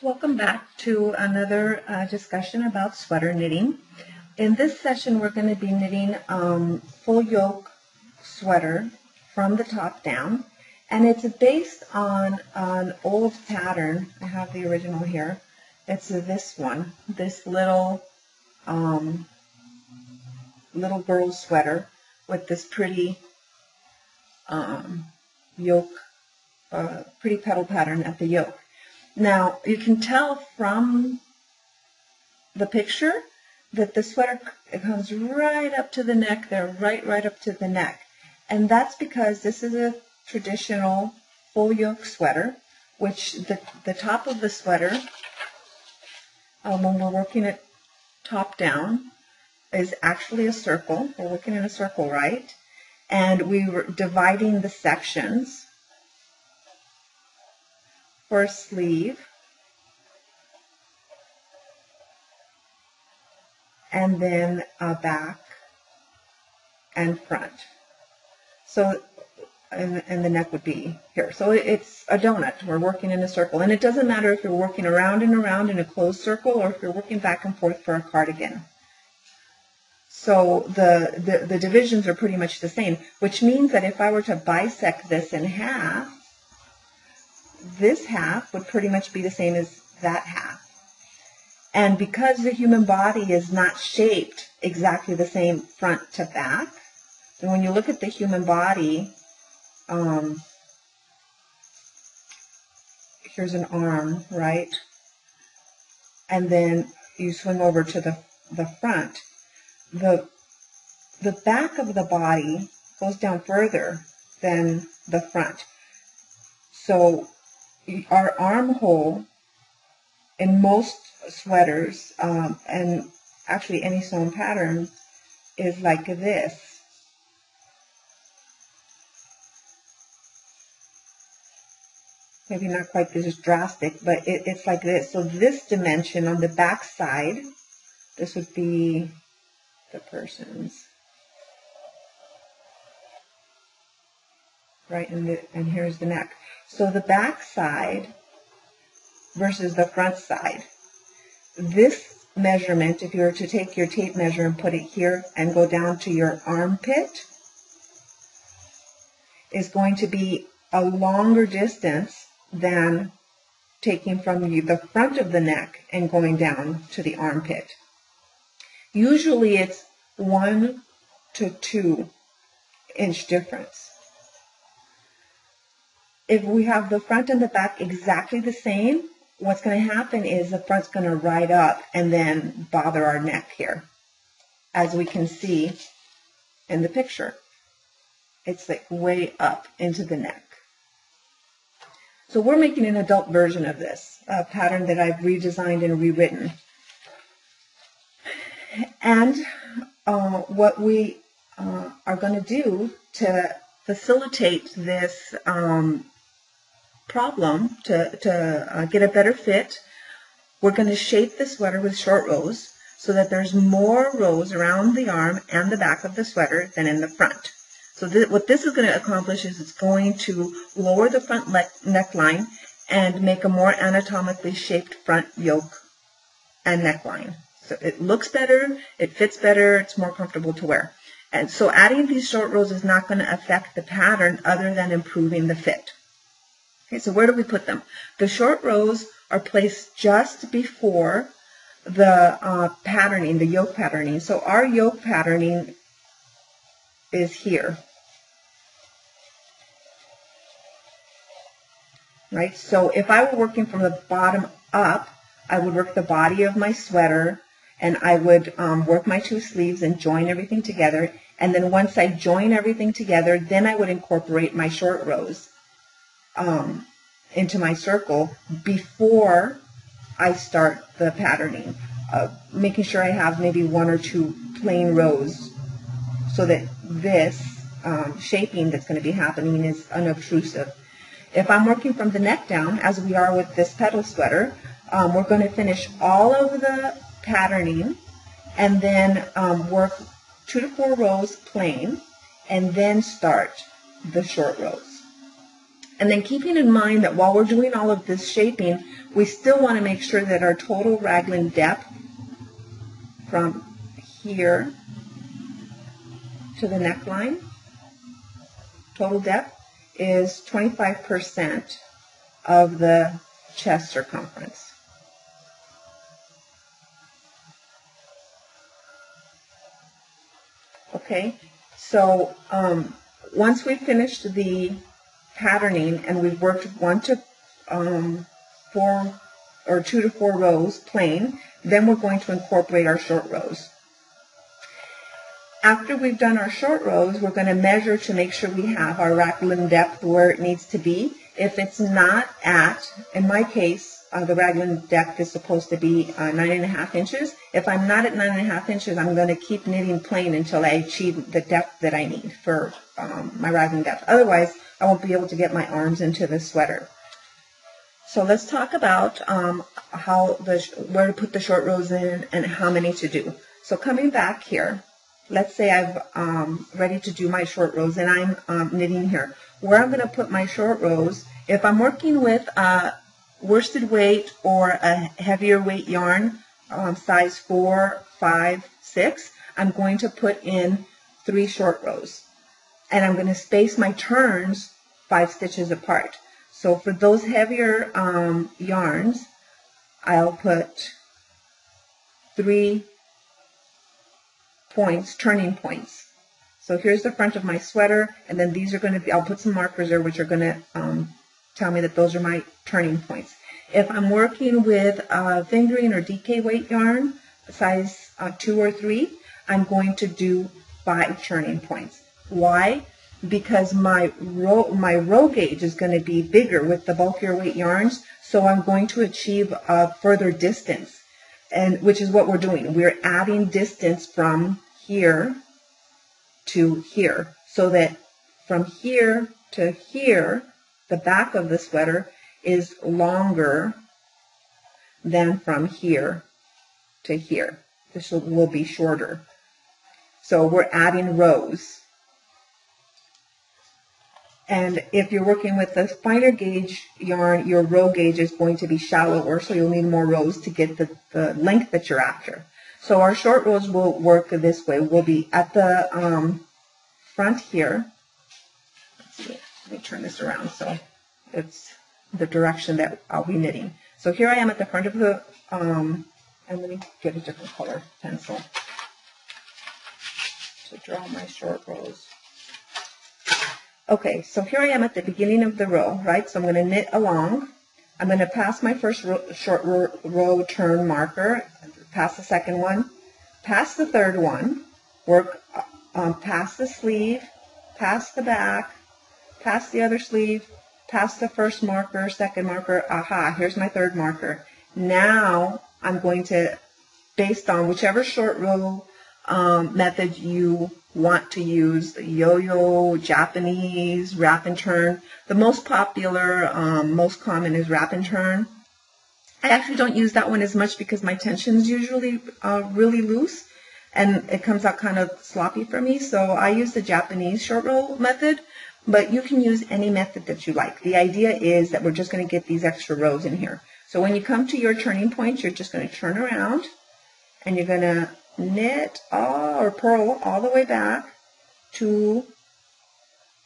Welcome back to another discussion about sweater knitting. In this session, we're going to be knitting full yoke sweater from the top down, and it's based on an old pattern. I have the original here. It's this one, this little girl sweater with this pretty yoke, pretty petal pattern at the yoke. Now, you can tell from the picture that the sweater comes right up to the neck there, right up to the neck. And that's because this is a traditional full yoke sweater, which the top of the sweater, when we're working it top down, is actually a circle. We're working in a circle, right? And we were dividing the sections for a sleeve, and then back and front. So, and the neck would be here. So it's a donut. We're working in a circle. And it doesn't matter if you're working around and around in a closed circle or if you're working back and forth for a cardigan. So the divisions are pretty much the same, which means that if I were to bisect this in half, this half would pretty much be the same as that half. And because the human body is not shaped exactly the same front to back, and when you look at the human body, here's an arm, right? And then you swing over to the front. The back of the body goes down further than the front. So our armhole in most sweaters, and actually any sewn pattern, is like this. Maybe not quite this drastic, but it's like this. So this dimension on the back side, this would be the person's, right? And here's the neck. So the back side versus the front side. This measurement, if you were to take your tape measure and put it here and go down to your armpit, is going to be a longer distance than taking from the front of the neck and going down to the armpit. Usually it's 1 to 2 inch difference. If we have the front and the back exactly the same, what's going to happen is the front's going to ride up and then bother our neck here, as we can see in the picture. It's like way up into the neck. So we're making an adult version of this, a pattern that I've redesigned and rewritten. And what we are going to do to facilitate this problem, to get a better fit, we're going to shape the sweater with short rows so that there's more rows around the arm and the back of the sweater than in the front. So what this is going to accomplish is it's going to lower the front neckline and make a more anatomically shaped front yoke and neckline. So it looks better, it fits better, it's more comfortable to wear. And so adding these short rows is not going to affect the pattern other than improving the fit. Okay, so where do we put them? The short rows are placed just before the patterning, the yoke patterning. So our yoke patterning is here. Right? So if I were working from the bottom up, I would work the body of my sweater, and I would work my 2 sleeves and join everything together. And then once I join everything together, then I would incorporate my short rows into my circle before I start the patterning, making sure I have maybe 1 or 2 plain rows so that this shaping that's going to be happening is unobtrusive. If I'm working from the neck down, as we are with this petal sweater, we're going to finish all of the patterning and then work 2 to 4 rows plain and then start the short rows. And then keeping in mind that while we're doing all of this shaping, we still want to make sure that our total raglan depth from here to the neckline, total depth, is 25% of the chest circumference. Okay, so once we've finished the patterning and we've worked 1 to 4 or 2 to 4 rows plain, then we're going to incorporate our short rows. After we've done our short rows, we're going to measure to make sure we have our raglan depth where it needs to be. If it's not at, in my case, the raglan depth is supposed to be 9.5 inches. If I'm not at 9.5 inches, I'm going to keep knitting plain until I achieve the depth that I need for my raglan depth. Otherwise, I won't be able to get my arms into the sweater. So let's talk about where to put the short rows in and how many to do. So coming back here, let's say I'm ready to do my short rows and I'm knitting here. Where I'm going to put my short rows, if I'm working with worsted weight or a heavier weight yarn, size 4, 5, 6, I'm going to put in 3 short rows. And I'm going to space my turns 5 stitches apart. So for those heavier yarns, I'll put 3 points, turning points. So here's the front of my sweater, and then these are going to be, I'll put some markers there which are going to tell me that those are my turning points. If I'm working with fingering or DK weight yarn, size 2 or 3, I'm going to do 5 turning points. Why? Because my row gauge is going to be bigger with the bulkier weight yarns, so I'm going to achieve a further distance, and which is what we're doing. We're adding distance from here to here, so that from here to here, the back of the sweater is longer than from here to here. This will be shorter. So we're adding rows. And if you're working with a finer gauge yarn, your row gauge is going to be shallower, so you'll need more rows to get the length that you're after. So our short rows will work this way. We'll be at the front here. Let's see, let me turn this around so it's the direction that I'll be knitting. So here I am at the front of the, and let me get a different color pencil to draw my short rows. Okay, so here I am at the beginning of the row, right? So I'm going to knit along. I'm going to pass my first short row turn marker, pass the second one, pass the third one, work past the sleeve, past the back, past the other sleeve, past the first marker, second marker. Aha, here's my third marker. Now I'm going to, based on whichever short row method you want to use, yo-yo, Japanese, wrap and turn. The most popular, most common is wrap and turn. I actually don't use that one as much because my tension's usually really loose and it comes out kind of sloppy for me. So I use the Japanese short row method, but you can use any method that you like. The idea is that we're just going to get these extra rows in here. So when you come to your turning point, you're just going to turn around and you're going to knit or purl all the way back to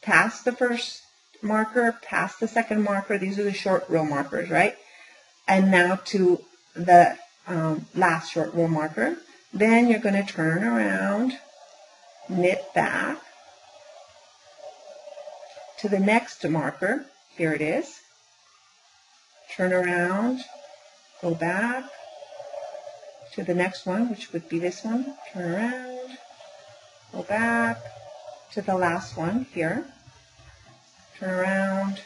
past the first marker, past the second marker. These are the short row markers, right? And now to the last short row marker. Then you're going to turn around, knit back to the next marker. Here it is. Turn around, go back to the next one, which would be this one. Turn around, go back to the last one here. Turn around,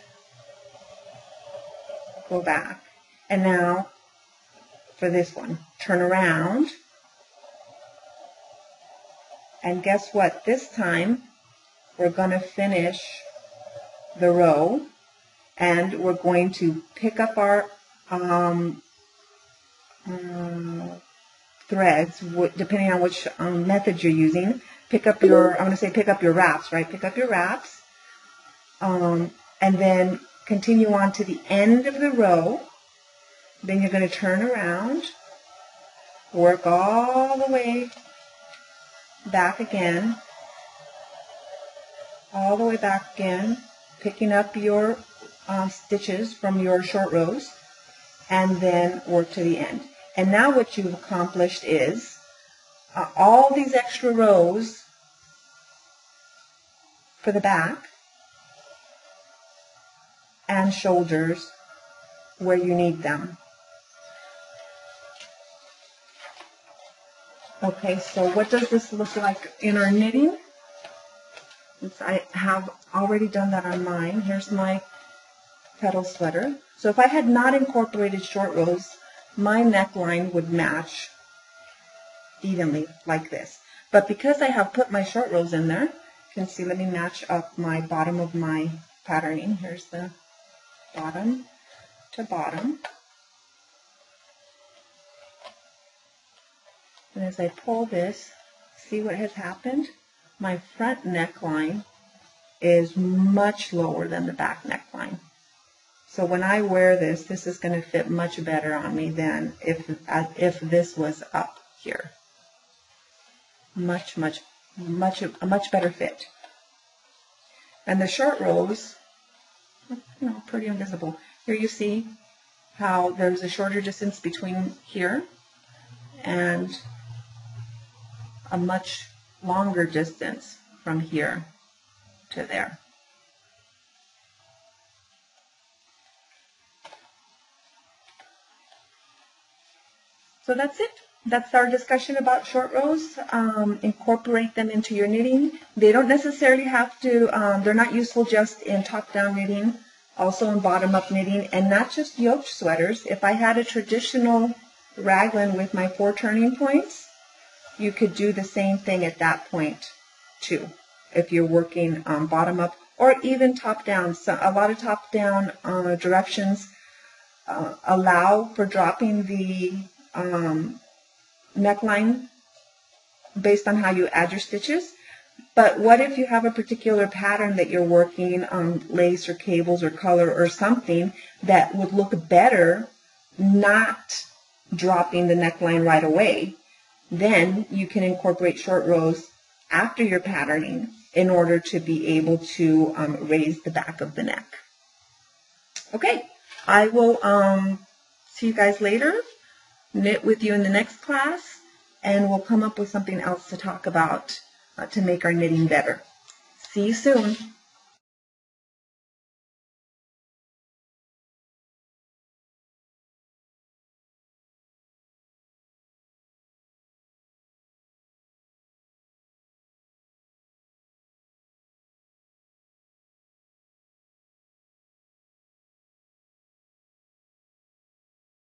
go back. And now for this one, turn around. And guess what? This time we're going to finish the row and we're going to pick up our threads, depending on which method you're using. Pick up your, I want to say pick up your wraps, right? Pick up your wraps. And then continue on to the end of the row. Then you're going to turn around, work all the way back again, all the way back again, picking up your stitches from your short rows, and then work to the end. And now what you've accomplished is all these extra rows for the back and shoulders where you need them. Okay, so what does this look like in our knitting? I have already done that on mine. Here's my petal sweater. So if I had not incorporated short rows, my neckline would match evenly like this. But because I have put my short rows in there, you can see, let me match up my bottom of my patterning. Here's the bottom to bottom. And as I pull this, see what has happened? My front neckline is much lower than the back neckline. So when I wear this, this is going to fit much better on me than if this was up here. A much better fit. And the short rows, pretty invisible. Here you see how there's a shorter distance between here and a much longer distance from here to there. So that's it. That's our discussion about short rows. Incorporate them into your knitting. They don't necessarily have to, they're not useful just in top-down knitting, also in bottom-up knitting, and not just yoke sweaters. If I had a traditional raglan with my 4 turning points, you could do the same thing at that point too, if you're working bottom-up or even top-down. So a lot of top-down directions allow for dropping the neckline based on how you add your stitches. But what if you have a particular pattern that you're working on, lace or cables or color or something that would look better not dropping the neckline right away? Then you can incorporate short rows after your patterning in order to be able to raise the back of the neck. Okay, I will see you guys later, knit with you in the next class, and we'll come up with something else to talk about to make our knitting better. See you soon.